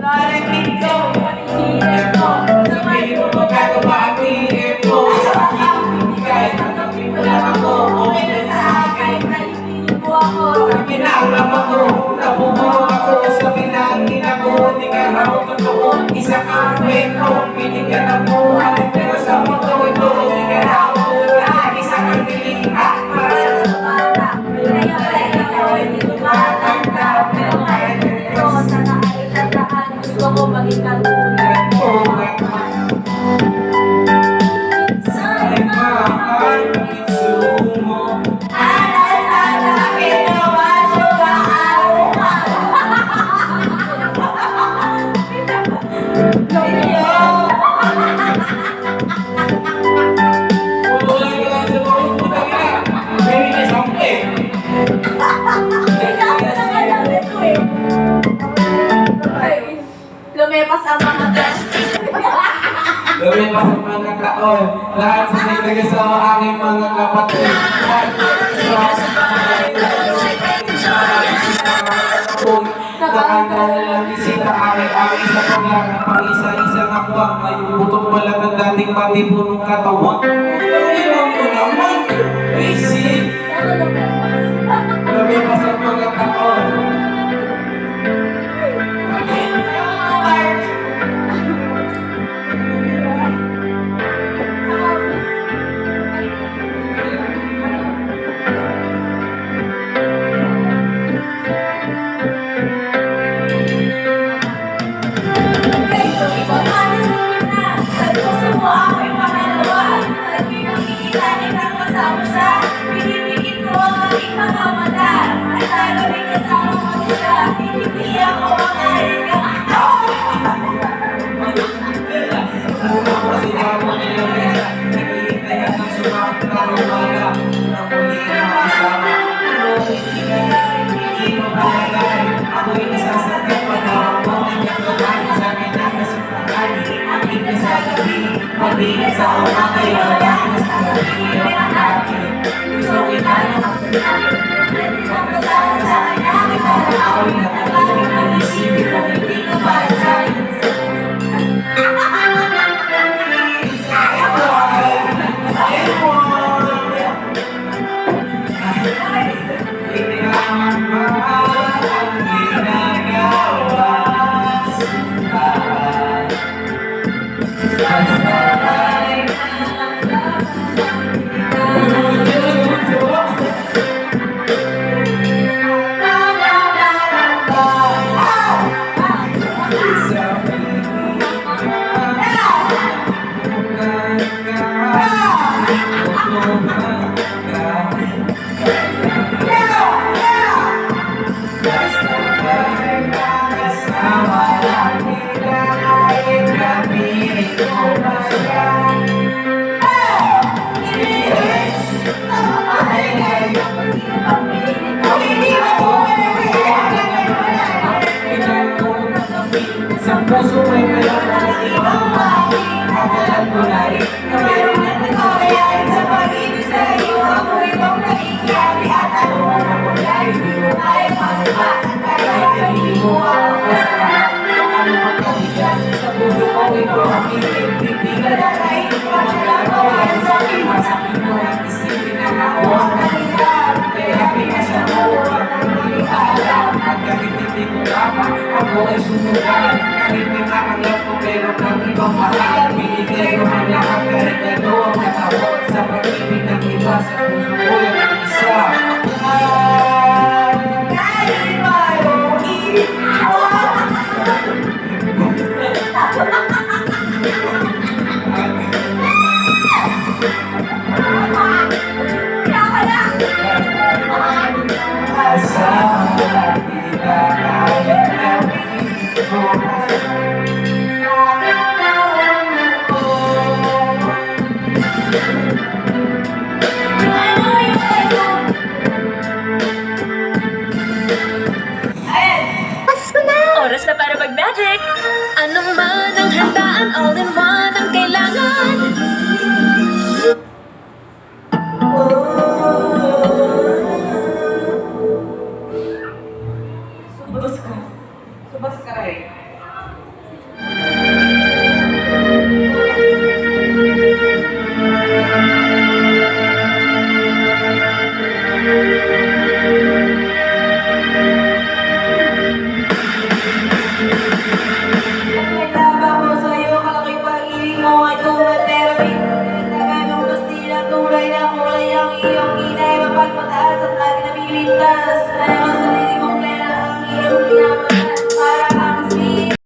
Narinig ko, pag-iinip ko, sabay mo magagawa ang pilit mo. Ibigay, tanggapin mo lang ako, okay na sa akin, nalipinin mo ako. Sa ginagawa ko, nabubuo ako, sa pinangin ako, di ka ako totoo. Isa kang kwento, binigyan ng buhay, pero sa mundo ito, di ka ako tulad. Isa kang nilikha, para sa bata, kaya pala ikaw ay di tumatanda, pero kaya dito, sana ay tandaan, gusto ko maging katulad mo. Minsan mahal, itso mo, alala, ginawa siya ba araw-araw? Lumepas ang mga Lumipas ang mga taon, lahat sa nagregasawa aking mga kapatid. Nakanta na lang bisita aking sa paglaran, pang-isa-isa na buwang, mayubutong malang ang dating matibunong katawan. Inom mo naman, isip. Lumipas ang mga taon. Mabigat sa una kayo, dahil sa gabi ang akin. Gusto kita ng pwede na pasara sa kanya. Kita na ako'y natalagin ng isipin kung hindi ka para sa'yo. Puso may kailangan ng ibang mahal. Kakalan ko na rin na meron na nagkakayain sa pag-ibig sa iyo. Ako itong nakikiyabi at ano man ang mangyari. Hindi mo kaya paano ba? Kaya hindi mo makakasalanan. Kung ano man kabigan sa puso ko ito ang pinipigil. Dahil magagawa sa akin. Masakit mo ang isipin na ako ang kalihap. Kaya pinasya mo ang hindi alam. At kahit hindi ko dapat ako ay sumugal. Kahit nakakalap ko pero kang ibang mahal. Binigay ko ang lahat kahit ano ang natawag. Sa pag-ibig ng iba sa puso ko yung isa. Kahit mayroong Oras na para mag-magic! Anong man ang handaan, all-in-one ang kailangan. Subas ka rin. Pilipinas.